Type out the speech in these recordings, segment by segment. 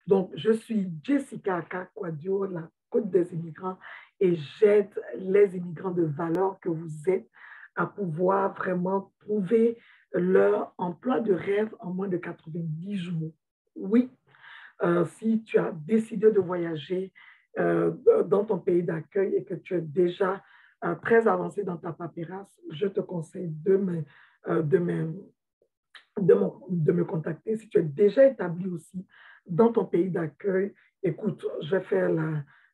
Donc, je suis Jessica Akakwadio, la coach des immigrants, et j'aide les immigrants de valeur que vous êtes à pouvoir vraiment trouver leur emploi de rêve en moins de 90 jours. Oui, si tu as décidé de voyager euh, dans ton pays d'accueil et que tu es déjà très avancé dans ta paperasse, je te conseille de me, de me contacter. Si tu es déjà établi aussi dans ton pays d'accueil, écoute, je vais faire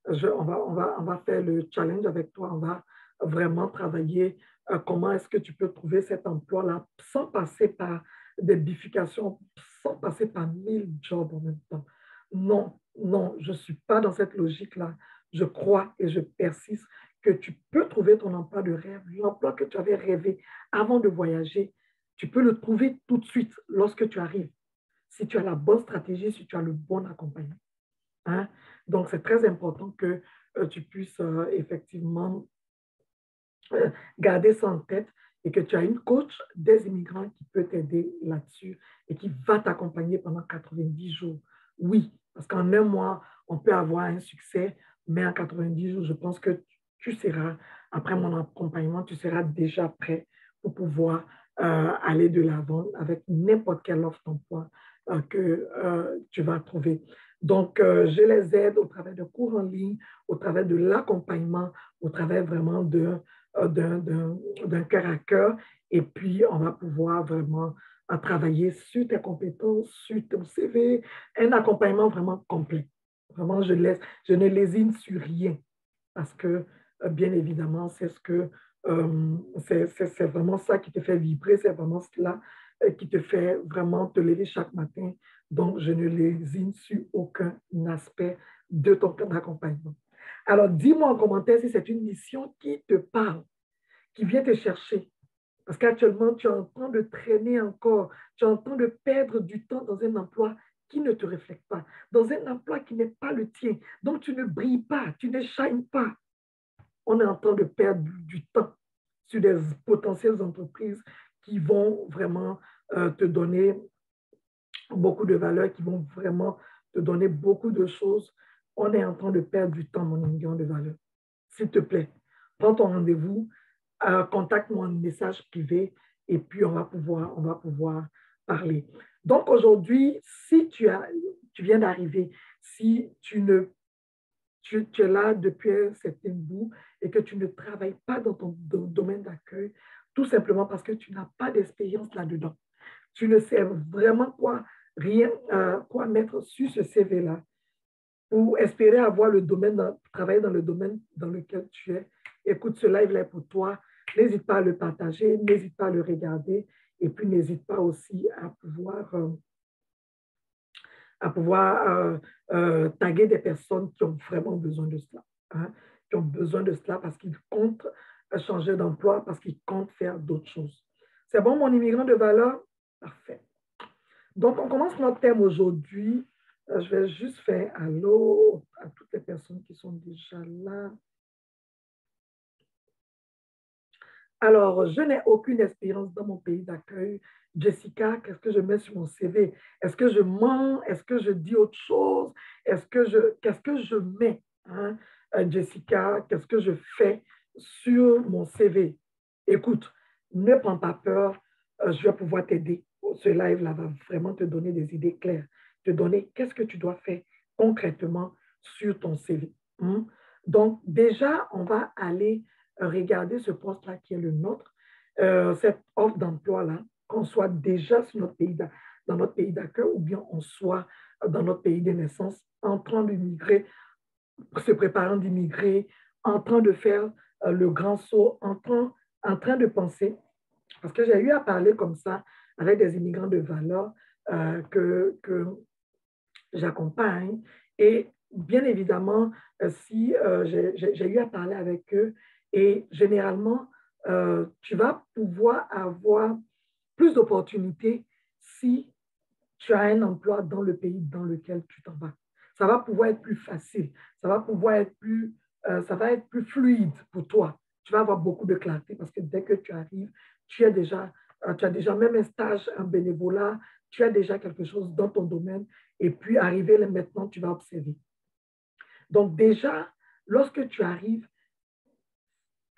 on va faire le challenge avec toi. On va vraiment travailler comment est-ce que tu peux trouver cet emploi-là sans passer par des bifurcations, sans passer par 1000 jobs en même temps. Non, non, je ne suis pas dans cette logique-là. Je crois et je persiste que tu peux trouver ton emploi de rêve, l'emploi que tu avais rêvé avant de voyager. Tu peux le trouver tout de suite lorsque tu arrives, si tu as la bonne stratégie, si tu as le bon accompagnement. Hein? Donc, c'est très important que tu puisses effectivement garder ça en tête et que tu as une coach des immigrants qui peut t'aider là-dessus et qui va t'accompagner pendant 90 jours. Oui, parce qu'en un mois, on peut avoir un succès, mais en 90 jours, je pense que tu seras, après mon accompagnement, tu seras déjà prêt pour pouvoir aller de l'avant avec n'importe quelle offre d'emploi que tu vas trouver. Donc, je les aide au travers de cours en ligne, au travers de l'accompagnement, au travers vraiment d'un cœur à cœur. Et puis, on va pouvoir vraiment travailler sur tes compétences, sur ton CV, un accompagnement vraiment complet. Vraiment, je ne lésine sur rien parce que, bien évidemment, c'est vraiment ça qui te fait vibrer, c'est vraiment cela qui te fait vraiment te lever chaque matin. Donc, je ne lésine sur aucun aspect de ton accompagnement. Alors, dis-moi en commentaire si c'est une mission qui te parle, qui vient te chercher. Parce qu'actuellement, tu es en train de traîner encore, tu es en train de perdre du temps dans un emploi qui ne te reflète pas, dans un emploi qui n'est pas le tien. Donc, tu ne brilles pas, tu ne shines pas. On est en train de perdre du temps sur des potentielles entreprises qui vont vraiment te donner beaucoup de valeur, qui vont vraiment te donner beaucoup de choses. On est en train de perdre du temps, mon immigrant de valeur. S'il te plaît, prends ton rendez-vous, contacte-moi en message privé et puis on va pouvoir parler. Donc aujourd'hui, si tu viens d'arriver, si tu es là depuis un certain bout et que tu ne travailles pas dans ton domaine d'accueil, tout simplement parce que tu n'as pas d'expérience là-dedans. Tu ne sais vraiment quoi mettre sur ce CV-là pour espérer avoir travailler dans le domaine dans lequel tu es. Écoute, ce live-là est pour toi. N'hésite pas à le partager, n'hésite pas à le regarder et puis n'hésite pas aussi à pouvoir taguer des personnes qui ont vraiment besoin de cela, hein, qui ont besoin de cela parce qu'ils comptent changer d'emploi, parce qu'ils comptent faire d'autres choses. C'est bon, mon immigrant de valeur? Parfait. Donc, on commence notre thème aujourd'hui. Je vais juste faire allô à toutes les personnes qui sont déjà là. Alors, je n'ai aucune expérience dans mon pays d'accueil. Jessica, qu'est-ce que je mets sur mon CV? Est-ce que je mens? Est-ce que je dis autre chose? Qu'est-ce que je mets? Hein? Jessica, qu'est-ce que je fais sur mon CV? Écoute, ne prends pas peur. Je vais pouvoir t'aider. Ce live-là va vraiment te donner des idées claires, te donner qu'est-ce que tu dois faire concrètement sur ton CV. Hein? Donc, déjà, on va aller regarder ce poste-là qui est le nôtre, cette offre d'emploi-là, qu'on soit déjà dans notre pays d'accueil ou bien on soit dans notre pays de naissance, en train d'immigrer, se préparant d'immigrer, en train de faire le grand saut, en train de penser, parce que j'ai eu à parler comme ça avec des immigrants de valeur que j'accompagne. Et bien évidemment, si j'ai eu à parler avec eux, et généralement, tu vas pouvoir avoir plus d'opportunités si tu as un emploi dans le pays dans lequel tu t'en vas. Ça va pouvoir être plus facile, ça va être plus fluide pour toi. Tu vas avoir beaucoup de clarté parce que dès que tu arrives, tu as déjà même un stage, un bénévolat, tu as déjà quelque chose dans ton domaine Et puis, arrivé là, maintenant, tu vas observer. Donc, déjà, lorsque tu arrives,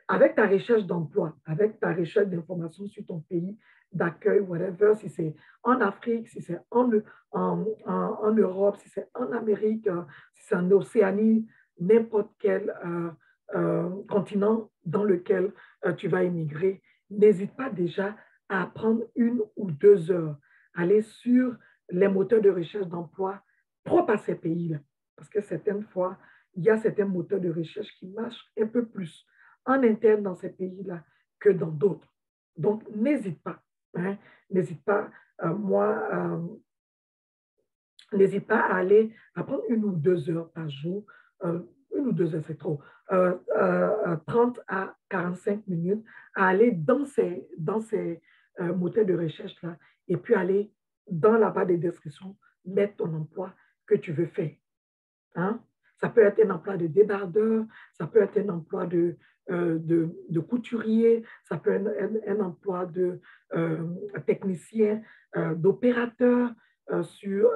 avec ta recherche d'emploi, avec ta recherche d'informations sur ton pays d'accueil, whatever, si c'est en Afrique, si c'est en Europe, si c'est en Amérique, si c'est en Océanie, n'importe quel continent dans lequel tu vas immigrer, n'hésite pas déjà à prendre 1 ou 2 heures, aller sur les moteurs de recherche d'emploi propres à ces pays-là. Parce que certaines fois, il y a certains moteurs de recherche qui marchent un peu plus en interne dans ces pays-là que dans d'autres. Donc, n'hésite pas. Hein, n'hésite pas, n'hésite pas à aller à prendre 1 ou 2 heures par jour. 1 ou 2 heures, c'est trop. 30 à 45 minutes à aller dans ces moteurs de recherche-là et puis aller dans la barre de description, mettre ton emploi que tu veux faire. Hein? Ça peut être un emploi de débardeur, ça peut être un emploi de couturier, ça peut être un emploi de technicien, d'opérateur sur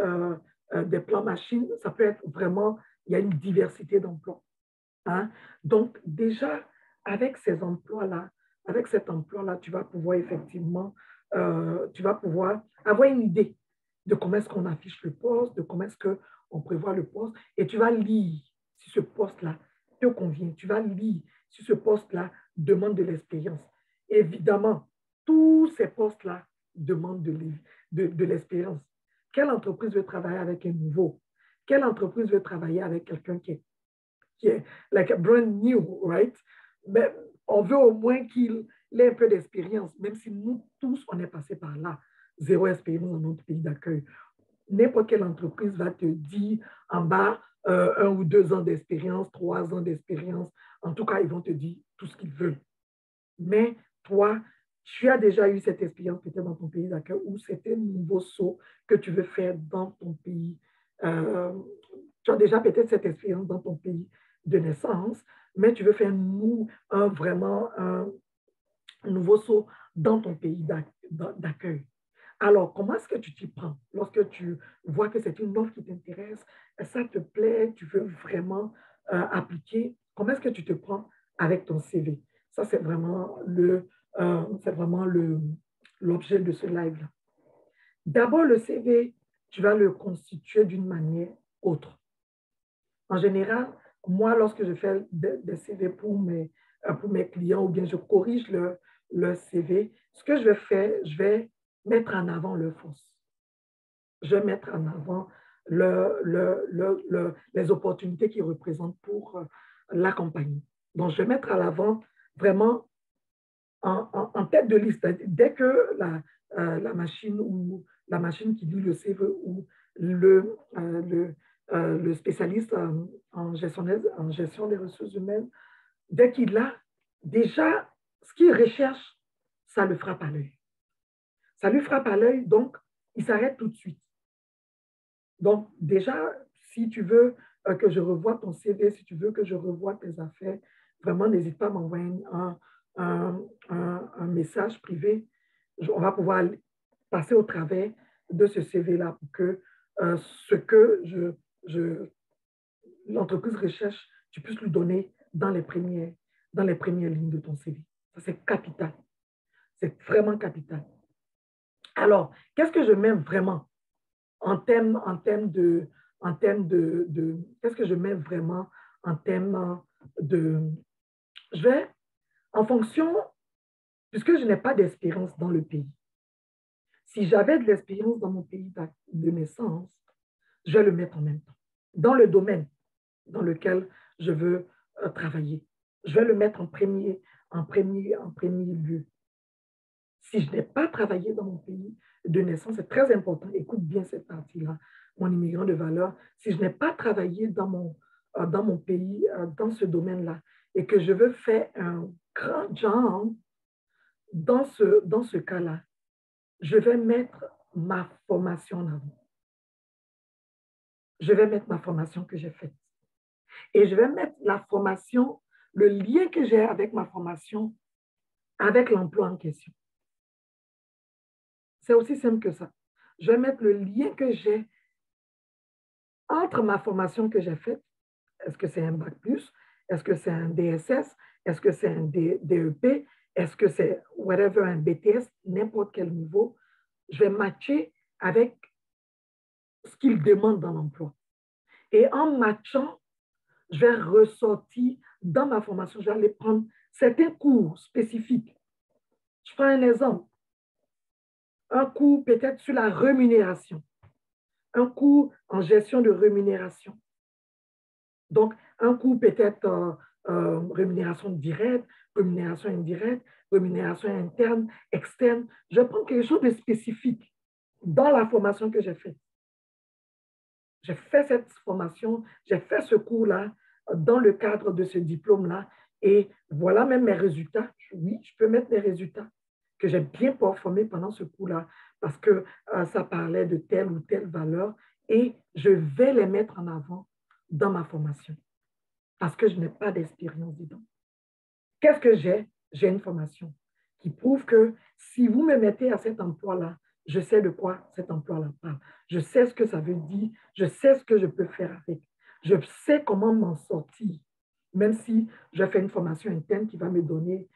des plans machines. Ça peut être vraiment, il y a une diversité d'emplois. Hein? Donc, déjà, avec ces emplois-là, avec cet emploi-là, tu vas pouvoir effectivement, tu vas pouvoir avoir une idée de comment est-ce qu'on affiche le poste, de comment est-ce qu'on prévoit le poste, et tu vas lire si ce poste-là te convient. Tu vas lire si ce poste-là demande de l'expérience. Évidemment, tous ces postes-là demandent de l'expérience. Quelle entreprise veut travailler avec un nouveau? Quelle entreprise veut travailler avec quelqu'un qui est like a brand new, right? Mais on veut au moins qu'il ait un peu d'expérience, même si nous tous, on est passé par là. Zéro expérience dans notre pays d'accueil. N'importe quelle entreprise va te dire en bas 1 ou 2 ans d'expérience, 3 ans d'expérience. En tout cas, ils vont te dire tout ce qu'ils veulent. Mais toi, tu as déjà eu cette expérience peut-être dans ton pays d'accueil ou c'était un nouveau saut que tu veux faire dans ton pays. Tu as déjà peut-être cette expérience dans ton pays de naissance, mais tu veux faire vraiment un nouveau saut dans ton pays d'accueil. Alors, comment est-ce que tu t'y prends lorsque tu vois que c'est une offre qui t'intéresse, ça te plaît, tu veux vraiment appliquer? Comment est-ce que tu te prends avec ton CV? Ça, c'est vraiment l'objet de ce live-là. D'abord, le CV, tu vas le constituer d'une manière autre. En général, moi, lorsque je fais des CV pour mes clients ou bien je corrige leur CV, ce que je vais faire, je vais mettre en avant leur force. Je vais mettre en avant les opportunités qu'ils représentent pour la compagnie. Donc, je vais mettre à l'avant vraiment en tête de liste. Dès que la machine qui lit le CV ou le spécialiste en gestion des ressources humaines, dès qu'il a, déjà, ce qu'il recherche, ça le frappe à l'œil. Ça lui frappe à l'œil, donc il s'arrête tout de suite. Donc, déjà, si tu veux que je revoie ton CV, si tu veux que je revoie tes affaires, vraiment, n'hésite pas à m'envoyer un message privé. On va pouvoir passer au travers de ce CV-là pour que ce que l'entreprise recherche, tu puisses lui donner dans les premières lignes de ton CV. Ça, c'est capital. C'est vraiment capital. Alors, qu'est-ce que je mets vraiment en termes qu'est-ce que je mets vraiment en termes de, je vais, en fonction, puisque je n'ai pas d'expérience dans le pays, si j'avais de l'expérience dans mon pays de naissance, je vais le mettre en même temps, dans le domaine dans lequel je veux travailler. Je vais le mettre en premier lieu. Si je n'ai pas travaillé dans mon pays de naissance, c'est très important, écoute bien cette partie-là, mon immigrant de valeur, si je n'ai pas travaillé dans mon pays, dans ce domaine-là, et que je veux faire un grand job dans ce cas-là, je vais mettre ma formation en avant. Je vais mettre ma formation que j'ai faite. Et je vais mettre la formation, le lien que j'ai avec ma formation, avec l'emploi en question. C'est aussi simple que ça. Je vais mettre le lien que j'ai entre ma formation que j'ai faite, est-ce que c'est un bac plus? Est-ce que c'est un DSS? Est-ce que c'est un DEP? Est-ce que c'est whatever, un BTS, n'importe quel niveau? Je vais matcher avec ce qu'ils demandent dans l'emploi. Et en matchant, je vais ressortir dans ma formation, je vais aller prendre certains cours spécifiques. Je prends un exemple. Un cours peut-être sur la rémunération. Un cours en gestion de rémunération. Donc, un cours peut-être rémunération directe, rémunération indirecte, rémunération interne, externe. Je prends quelque chose de spécifique dans la formation que j'ai faite. J'ai fait cette formation, j'ai fait ce cours-là dans le cadre de ce diplôme-là et voilà même mes résultats. Oui, je peux mettre les résultats que j'ai bien performé pendant ce cours-là parce que ça parlait de telle ou telle valeur et je vais les mettre en avant dans ma formation parce que je n'ai pas d'expérience dedans. Qu'est-ce que j'ai? J'ai une formation qui prouve que si vous me mettez à cet emploi-là, je sais de quoi cet emploi-là parle. Je sais ce que ça veut dire. Je sais ce que je peux faire avec. Je sais comment m'en sortir, même si je fais une formation interne qui va me donner,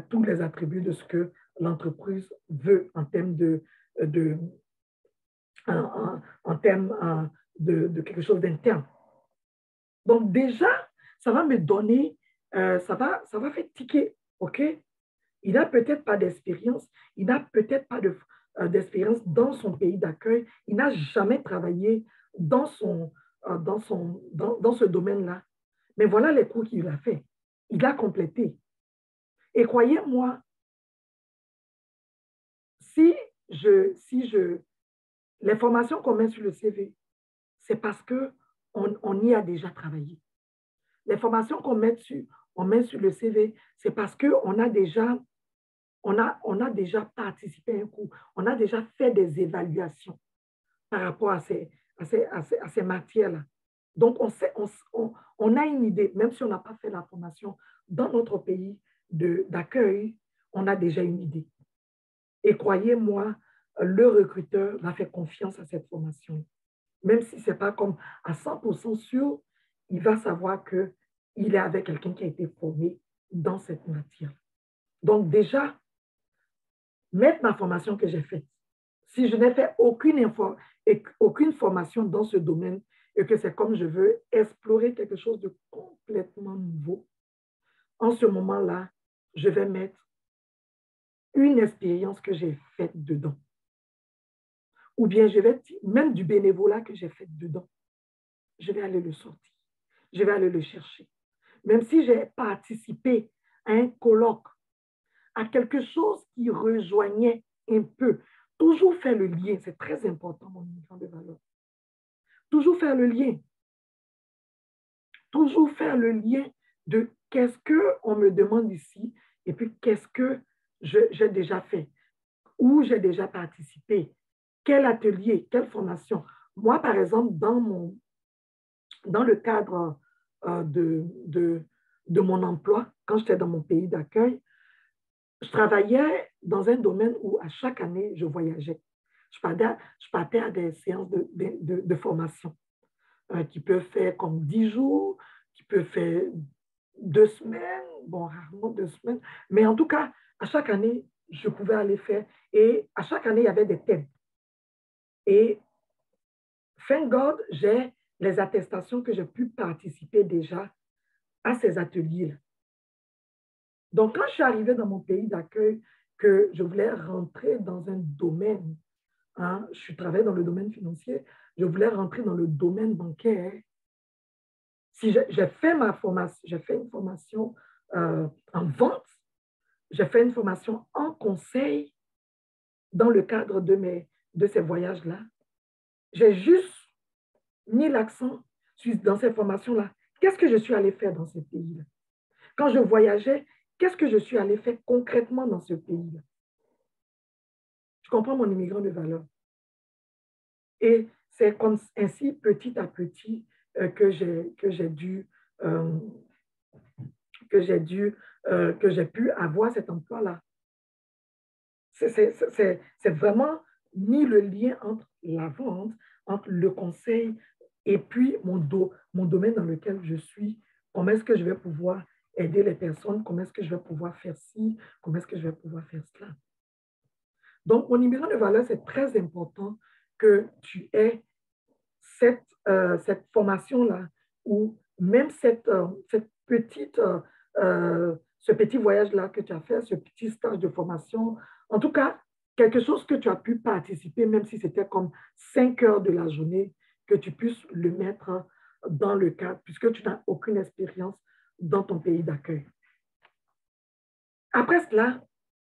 tous les attributs de ce que l'entreprise veut en termes de quelque chose d'interne. Donc déjà, ça va me donner, ça va faire ticker, OK? Il n'a peut-être pas d'expérience, il n'a peut-être pas d'expérience dans son pays d'accueil, il n'a jamais travaillé dans ce domaine-là. Mais voilà les cours qu'il a fait. Il a complété. Et croyez-moi, les formations qu'on met sur le CV, c'est parce qu'on y a déjà travaillé. Les formations qu'on met sur le CV, c'est parce qu'on a déjà participé à un cours, on a déjà fait des évaluations par rapport à ces matières-là. Donc, on a une idée, même si on n'a pas fait la formation dans notre pays d'accueil, on a déjà une idée. Et croyez-moi, le recruteur va faire confiance à cette formation. Même si ce n'est pas comme à 100% sûr, il va savoir qu'il est avec quelqu'un qui a été formé dans cette matière. Donc déjà, mettre ma formation que j'ai faite, si je n'ai fait aucune formation dans ce domaine et que c'est comme je veux explorer quelque chose de complètement nouveau, en ce moment-là, je vais mettre une expérience que j'ai faite dedans. Ou bien je vais, même du bénévolat que j'ai fait dedans, je vais aller le sortir. Je vais aller le chercher. Même si j'ai participé à un colloque, à quelque chose qui rejoignait un peu, toujours faire le lien, c'est très important, mon immigrant de valeur. Toujours faire le lien. Toujours faire le lien de qu'est-ce qu'on me demande ici et puis qu'est-ce que j'ai déjà fait, où j'ai déjà participé, quel atelier, quelle formation. Moi, par exemple, dans le cadre de mon emploi, quand j'étais dans mon pays d'accueil, je travaillais dans un domaine où à chaque année, je voyageais. Je partais à des séances de formation qui peuvent faire comme 10 jours, qui peuvent faire 2 semaines, bon, rarement 2 semaines. Mais en tout cas, à chaque année, je pouvais aller faire. Et à chaque année, il y avait des thèmes. Et thank God, j'ai les attestations que j'ai pu participer déjà à ces ateliers-là. Donc, quand je suis arrivée dans mon pays d'accueil, que je voulais rentrer dans un domaine, hein, je travaillais dans le domaine financier, je voulais rentrer dans le domaine bancaire. Si j'ai fait une formation en vente, j'ai fait une formation en conseil dans le cadre de ces voyages-là. J'ai juste mis l'accent dans ces formations-là. Qu'est-ce que je suis allée faire dans ce pays-là? Quand je voyageais, qu'est-ce que je suis allée faire concrètement dans ce pays-là? Tu comprends mon immigrant de valeur? Et c'est comme ainsi, petit à petit, que j'ai pu avoir cet emploi-là. C'est vraiment mis le lien entre la vente, entre le conseil et puis mon domaine dans lequel je suis. Comment est-ce que je vais pouvoir aider les personnes? Comment est-ce que je vais pouvoir faire ci? Comment est-ce que je vais pouvoir faire cela? Donc, mon immigrant de valeur, c'est très important que tu aies cette formation-là ou même cette petite, ce petit voyage-là que tu as fait, ce petit stage de formation. En tout cas, quelque chose que tu as pu participer, même si c'était comme 5 heures de la journée, que tu puisses le mettre dans le cadre, puisque tu n'as aucune expérience dans ton pays d'accueil. Après cela,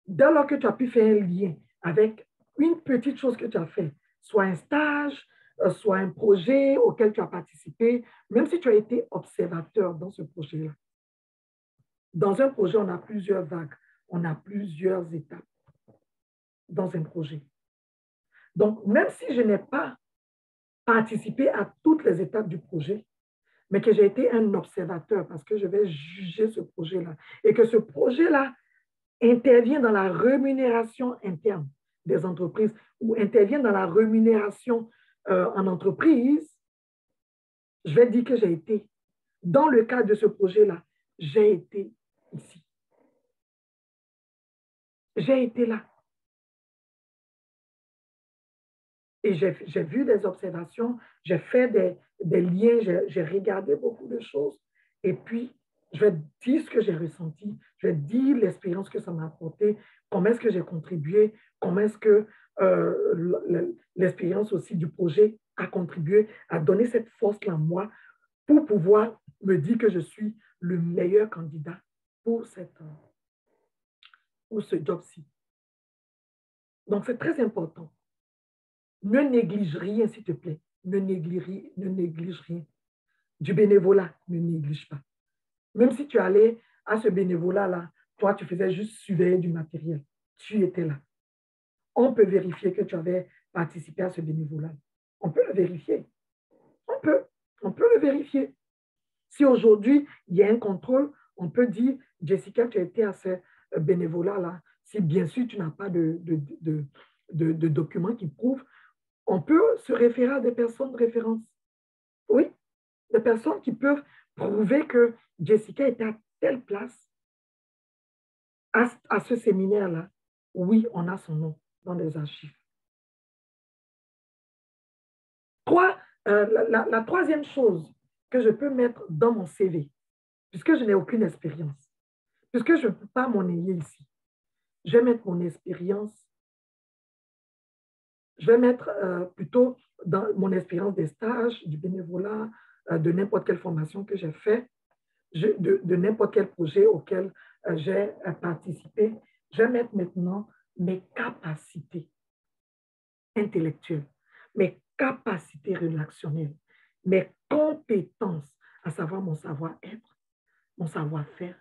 dès lors que tu as pu faire un lien avec une petite chose que tu as fait, soit un stage, soit un projet auquel tu as participé, même si tu as été observateur dans ce projet-là. Dans un projet, on a plusieurs vagues, on a plusieurs étapes dans un projet. Donc, même si je n'ai pas participé à toutes les étapes du projet, mais que j'ai été un observateur parce que je vais juger ce projet-là et que ce projet-là intervient dans la rémunération interne des entreprises ou intervient dans la rémunération en entreprise, je vais dire que j'ai été, dans le cadre de ce projet-là, j'ai été ici. J'ai été là. Et j'ai vu des observations, j'ai fait des liens, j'ai regardé beaucoup de choses. Et puis, je vais dire ce que j'ai ressenti, je vais dire l'expérience que ça m'a apporté, comment est-ce que j'ai contribué, comment est-ce que l'expérience aussi du projet a contribué à donner cette force-là en moi pour pouvoir me dire que je suis le meilleur candidat pour ce job-ci. Donc, c'est très important. Ne néglige rien, s'il te plaît. Ne néglige rien. Du bénévolat, ne néglige pas. Même si tu allais à ce bénévolat-là, toi, tu faisais juste surveiller du matériel. Tu étais là. On peut vérifier que tu avais participé à ce bénévolat. On peut le vérifier. On peut le vérifier. Si aujourd'hui, il y a un contrôle, on peut dire, Jessica, tu as été à ce bénévolat-là. Si bien sûr, tu n'as pas de documents qui prouvent, on peut se référer à des personnes de référence. Oui, des personnes qui peuvent prouver que Jessica était à telle place, à ce séminaire-là. Oui, on a son nom dans les archives. La troisième chose que je peux mettre dans mon CV, puisque je n'ai aucune expérience, puisque je ne peux pas m'ennuyer ici, je vais mettre mon expérience, je vais mettre plutôt dans mon expérience des stages, du bénévolat, de n'importe quelle formation que j'ai fait, de n'importe quel projet auquel j'ai participé. Je vais mettre maintenant mes capacités intellectuelles, mes capacités relationnelles, mes compétences, à savoir mon savoir-être, mon savoir-faire,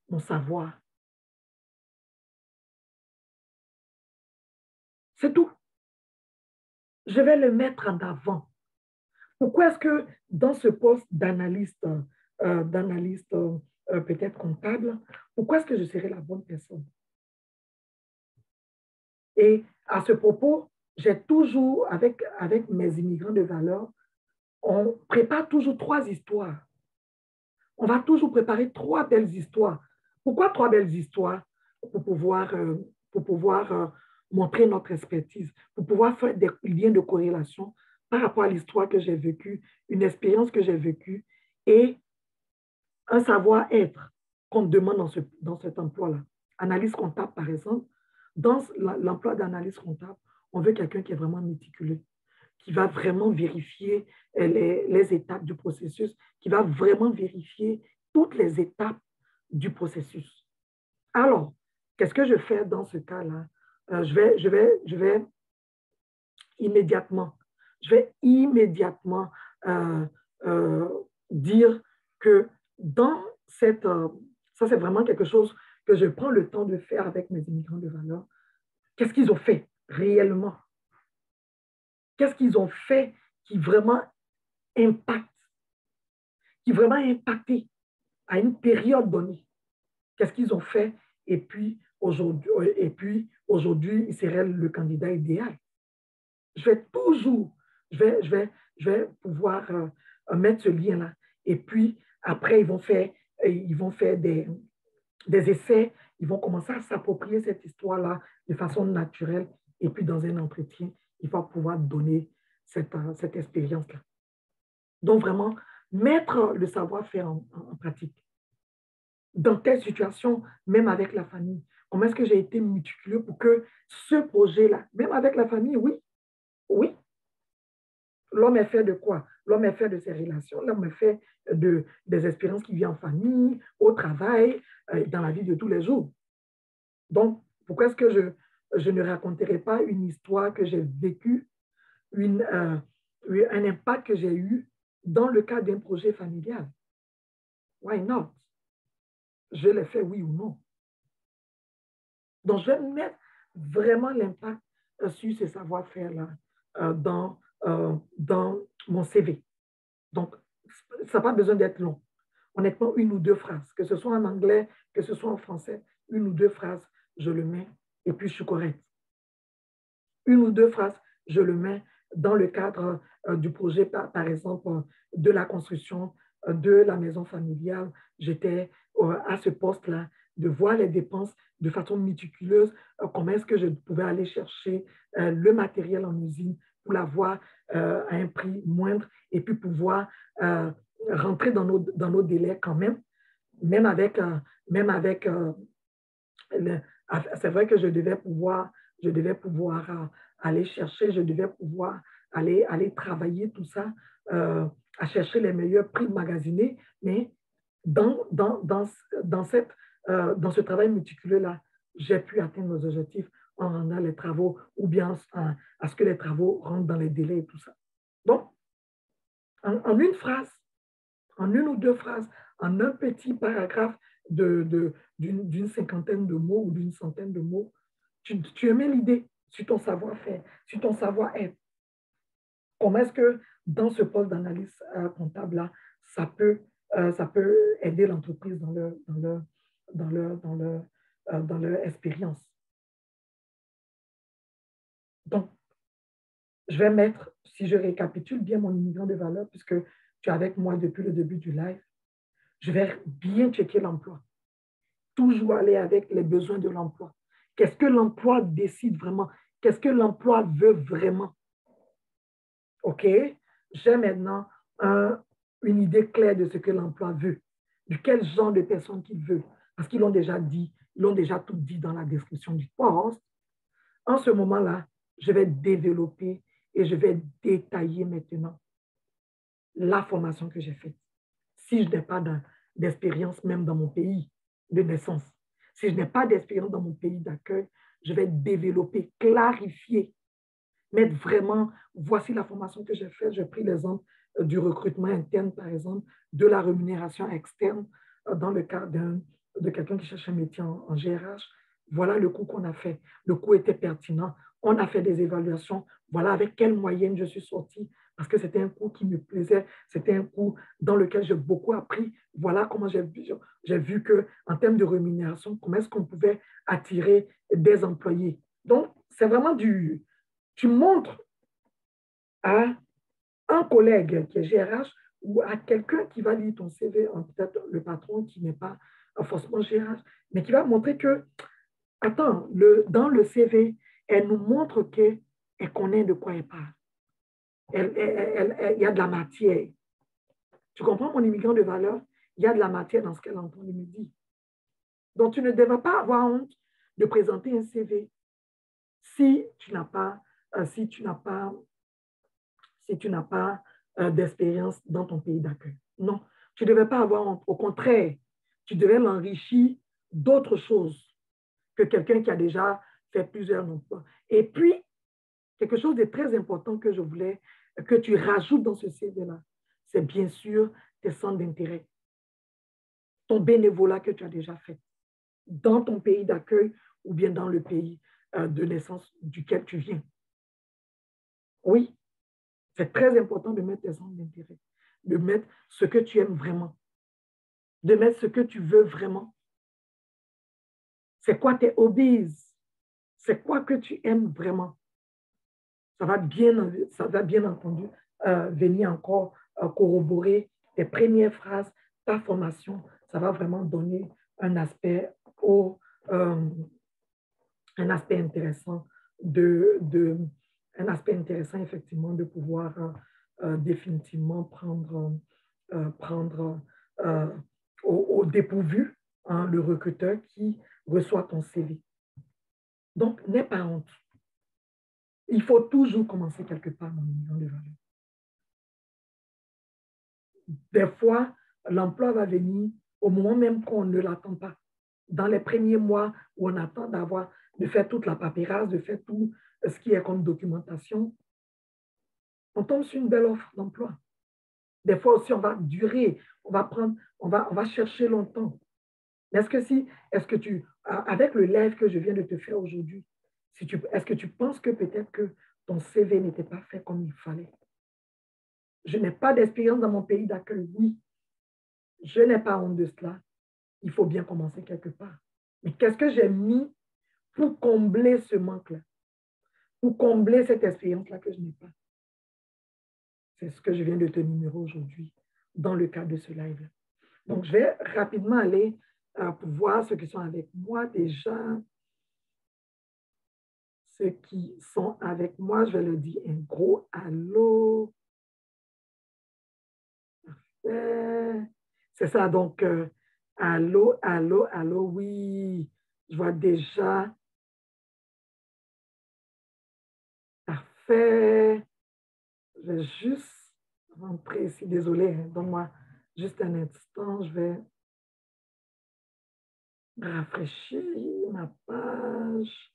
mon savoir. C'est tout. Je vais le mettre en avant. Pourquoi est-ce que dans ce poste d'analyste peut-être comptable, pourquoi est-ce que je serai la bonne personne? Et à ce propos, j'ai toujours, avec mes immigrants de valeur, on prépare toujours 3 histoires. On va toujours préparer 3 belles histoires. Pourquoi 3 belles histoires? Pour pouvoir montrer notre expertise, pour pouvoir faire des liens de corrélation par rapport à l'histoire que j'ai vécue, une expérience que j'ai vécue et un savoir-être qu'on demande dans cet emploi-là. Analyse comptable, par exemple, dans l'emploi d'analyse comptable, on veut quelqu'un qui est vraiment méticuleux, qui va vraiment vérifier les étapes du processus, qui va vraiment vérifier toutes les étapes du processus. Alors, qu'est-ce que je fais dans ce cas-là? Je vais immédiatement euh, euh, dire que dans ça c'est vraiment quelque chose que je prends le temps de faire avec mes immigrants de valeur. Qu'est-ce qu'ils ont fait réellement? Qu'est-ce qu'ils ont fait qui vraiment impacte, qui vraiment a impacté à une période donnée? Qu'est-ce qu'ils ont fait? Et puis aujourd'hui, il serait le candidat idéal. Je vais toujours je vais pouvoir mettre ce lien-là. Et puis, après, ils vont faire des essais, ils vont commencer à s'approprier cette histoire-là de façon naturelle. Et puis, dans un entretien, il va pouvoir donner cette expérience-là. Donc, vraiment, mettre le savoir-faire en pratique. Dans telle situation, même avec la famille, comment est-ce que j'ai été méticuleux pour que ce projet-là, même avec la famille, oui, oui, l'homme est fait de quoi? L'homme est fait de ses relations, l'homme est fait des expériences qui vivent en famille, au travail, dans la vie de tous les jours. Donc, pourquoi est-ce que je ne raconterai pas une histoire que j'ai vécue, un impact que j'ai eu dans le cadre d'un projet familial? Why not? Je l'ai fait, oui ou non? Donc, je vais mettre vraiment l'impact sur ces savoir-faire-là dans mon CV. Donc, ça n'a pas besoin d'être long. Honnêtement, une ou deux phrases, que ce soit en anglais, que ce soit en français, une ou deux phrases, je le mets et puis je suis correct. Une ou deux phrases, je le mets dans le cadre du projet, par exemple, de la construction de la maison familiale. J'étais à ce poste-là, de voir les dépenses de façon méticuleuse, comment est-ce que je pouvais aller chercher le matériel en usine pour l'avoir à un prix moindre et puis pouvoir rentrer dans nos délais quand même, même avec, c'est vrai que je devais pouvoir aller chercher, je devais pouvoir aller travailler tout ça, à chercher les meilleurs prix magasinés, mais dans, dans, dans, dans, dans ce travail méticuleux-là, j'ai pu atteindre mes objectifs en rendant les travaux ou bien à ce que les travaux rentrent dans les délais et tout ça. Donc, en une phrase, en une ou deux phrases, en un petit paragraphe d'une cinquantaine de mots ou d'une centaine de mots, tu émets l'idée sur ton savoir-faire, sur ton savoir-être. Comment est-ce que dans ce poste d'analyse comptable-là, ça peut aider l'entreprise dans leur expérience. Donc, je vais mettre, si je récapitule bien mon immigrant de valeur, puisque tu es avec moi depuis le début du live, je vais bien checker l'emploi. Toujours aller avec les besoins de l'emploi. Qu'est-ce que l'emploi décide vraiment? Qu'est-ce que l'emploi veut vraiment? OK? J'ai maintenant une idée claire de ce que l'emploi veut, de quel genre de personnes qu'il veut. Parce qu'ils l'ont déjà dit, ils l'ont déjà tout dit dans la description du poste. En ce moment-là, je vais développer et je vais détailler maintenant la formation que j'ai faite. Si je n'ai pas d'expérience même dans mon pays de naissance, si je n'ai pas d'expérience dans mon pays d'accueil, je vais développer, clarifier, mettre vraiment, voici la formation que j'ai faite. J'ai pris l'exemple du recrutement interne, par exemple, de la rémunération externe dans le cas de quelqu'un qui cherche un métier en GRH. Voilà le coût qu'on a fait. Le coût était pertinent. On a fait des évaluations. Voilà avec quelle moyenne je suis sortie parce que c'était un coût qui me plaisait. C'était un coût dans lequel j'ai beaucoup appris. Voilà comment j'ai vu qu'en termes de rémunération, comment est-ce qu'on pouvait attirer des employés. Donc, c'est vraiment tu montres à un collègue qui est GRH ou à quelqu'un qui va lire ton CV, peut-être le patron qui n'est pas forcément GRH, mais qui va montrer que, attends, dans le CV, elle nous montre qu'elle connaît de quoi elle parle. Il y a de la matière. Tu comprends mon immigrant de valeur? Il y a de la matière dans ce qu'elle entend de me dire. Donc, tu ne devrais pas avoir honte de présenter un CV si tu n'as pas, d'expérience dans ton pays d'accueil. Non, tu ne devais pas avoir honte. Au contraire, tu devais l'enrichir d'autres choses que quelqu'un qui a déjà fait plusieurs emplois. Et puis, quelque chose de très important que je voulais que tu rajoutes dans ce CV-là, c'est bien sûr tes centres d'intérêt, ton bénévolat que tu as déjà fait dans ton pays d'accueil ou bien dans le pays de naissance duquel tu viens. Oui, c'est très important de mettre tes centres d'intérêt, de mettre ce que tu aimes vraiment, de mettre ce que tu veux vraiment. C'est quoi tes hobbies? C'est quoi que tu aimes vraiment? ça va bien entendu venir encore corroborer tes premières phrases, ta formation. Ça va vraiment donner un aspect, euh, un aspect intéressant un aspect intéressant effectivement de pouvoir définitivement prendre au dépourvu hein, le recruteur qui reçoit ton CV. Donc, n'aie pas honte. Il faut toujours commencer quelque part dans l'union de valeur. Des fois, l'emploi va venir au moment même qu'on ne l'attend pas. Dans les premiers mois où on attend de faire toute la paperasse, de faire tout ce qui est comme documentation, on tombe sur une belle offre d'emploi. Des fois aussi, on va durer, on va chercher longtemps. Mais avec le live que je viens de te faire aujourd'hui, est-ce que tu penses que peut-être que ton CV n'était pas fait comme il fallait? Je n'ai pas d'expérience dans mon pays d'accueil, oui. Je n'ai pas honte de cela. Il faut bien commencer quelque part. Mais qu'est-ce que j'ai mis pour combler ce manque-là? Pour combler cette expérience-là que je n'ai pas? C'est ce que je viens de te numérer aujourd'hui dans le cadre de ce live-là. Donc, je vais rapidement aller pour voir ceux qui sont avec moi déjà. Ceux qui sont avec moi, je vais leur dire un gros allô. C'est ça, donc, allô, allô, allô, oui. Je vois déjà. Parfait. Je vais juste rentrer ici. Désolé, hein, donne-moi juste un instant. Je vais rafraîchir ma page.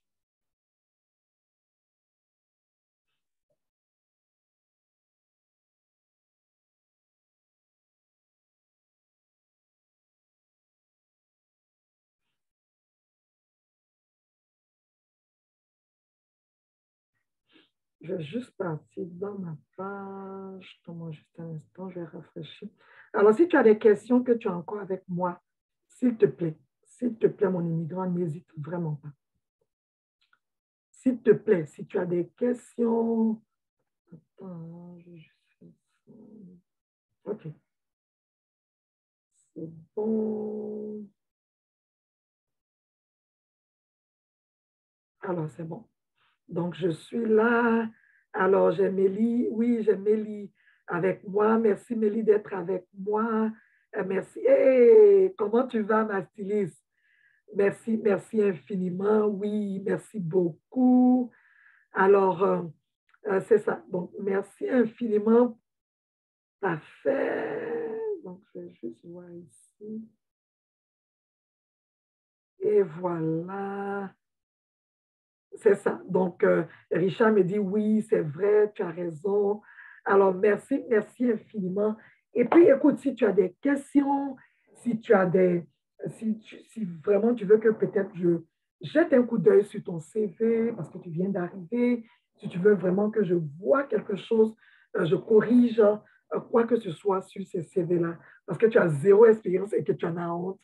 Je vais juste partir dans ma page. Donne-moi juste un instant, je vais rafraîchir. Alors, si tu as des questions que tu as encore avec moi, s'il te plaît, mon immigrant, n'hésite vraiment pas. S'il te plaît, si tu as des questions. Attends, je vais juste faire ça. OK. C'est bon. Alors, c'est bon. Donc, je suis là. Alors, j'ai Mélie. Oui, j'ai Mélie avec moi. Merci, Mélie, d'être avec moi. Merci. Hey, comment tu vas, ma styliste? Merci, merci infiniment. Oui, merci beaucoup. Alors, c'est ça. Donc, merci infiniment. Parfait. Donc, je vais juste voir ici. Et voilà. C'est ça. Donc, Richard me dit oui, c'est vrai, tu as raison. Alors, merci, merci infiniment. Et puis, écoute, si tu as des questions, si tu as si vraiment tu veux que peut-être je jette un coup d'œil sur ton CV parce que tu viens d'arriver, si tu veux vraiment que je vois quelque chose, je corrige quoi que ce soit sur ces CV-là, parce que tu as zéro expérience et que tu en as honte,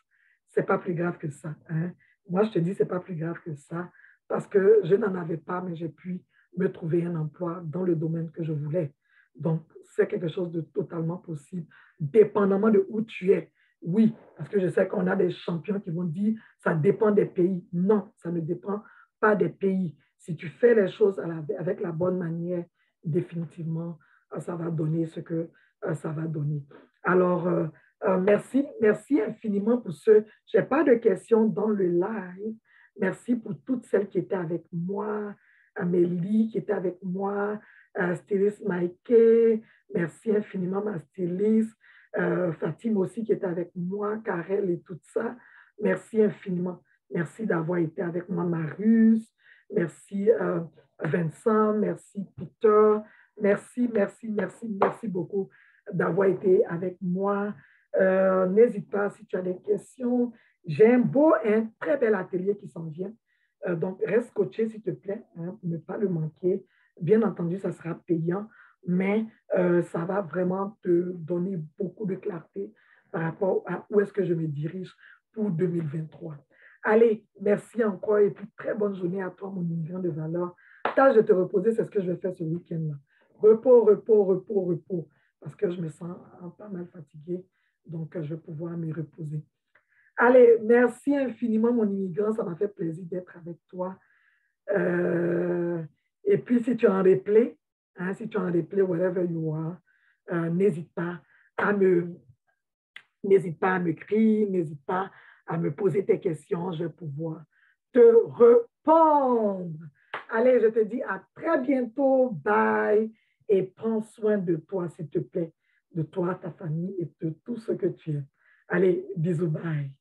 c'est pas plus grave que ça. Hein? Moi, je te dis, c'est pas plus grave que ça parce que je n'en avais pas, mais j'ai pu me trouver un emploi dans le domaine que je voulais. Donc, c'est quelque chose de totalement possible, dépendamment de où tu es. Oui, parce que je sais qu'on a des champions qui vont dire ça dépend des pays. Non, ça ne dépend pas des pays. Si tu fais les choses avec la bonne manière, définitivement, ça va donner ce que ça va donner. Alors, merci, merci infiniment pour ce. Je n'ai pas de questions dans le live. Merci pour toutes celles qui étaient avec moi, Amélie qui était avec moi, styliste Maïké, merci infiniment ma styliste, Fatima aussi qui était avec moi, Karel et tout ça. Merci infiniment. Merci d'avoir été avec moi, Marius. Merci Vincent, merci Peter. Merci, merci, merci, merci beaucoup d'avoir été avec moi. N'hésite pas si tu as des questions. J'ai un très bel atelier qui s'en vient. Donc, reste coaché, s'il te plaît, hein, pour ne pas le manquer. Bien entendu, ça sera payant, mais ça va vraiment te donner beaucoup de clarté par rapport à où est-ce que je me dirige pour 2023. Allez, merci encore et puis très bonne journée à toi, mon immigrant de valeur. Tâche de te reposer, c'est ce que je vais faire ce week-end-là. Repos, repos, repos, repos, parce que je me sens pas mal fatiguée, donc je vais pouvoir me reposer. Allez, merci infiniment, mon immigrant. Ça m'a fait plaisir d'être avec toi. Et puis, si tu es en replay, hein, si tu es en replay, wherever you are, n'hésite pas à me, n'hésite pas à m'écrire, n'hésite pas à me poser tes questions. Je vais pouvoir te répondre. Allez, je te dis à très bientôt. Bye. Et prends soin de toi, s'il te plaît, de toi, ta famille et de tout ce que tu es. Allez, bisous, bye.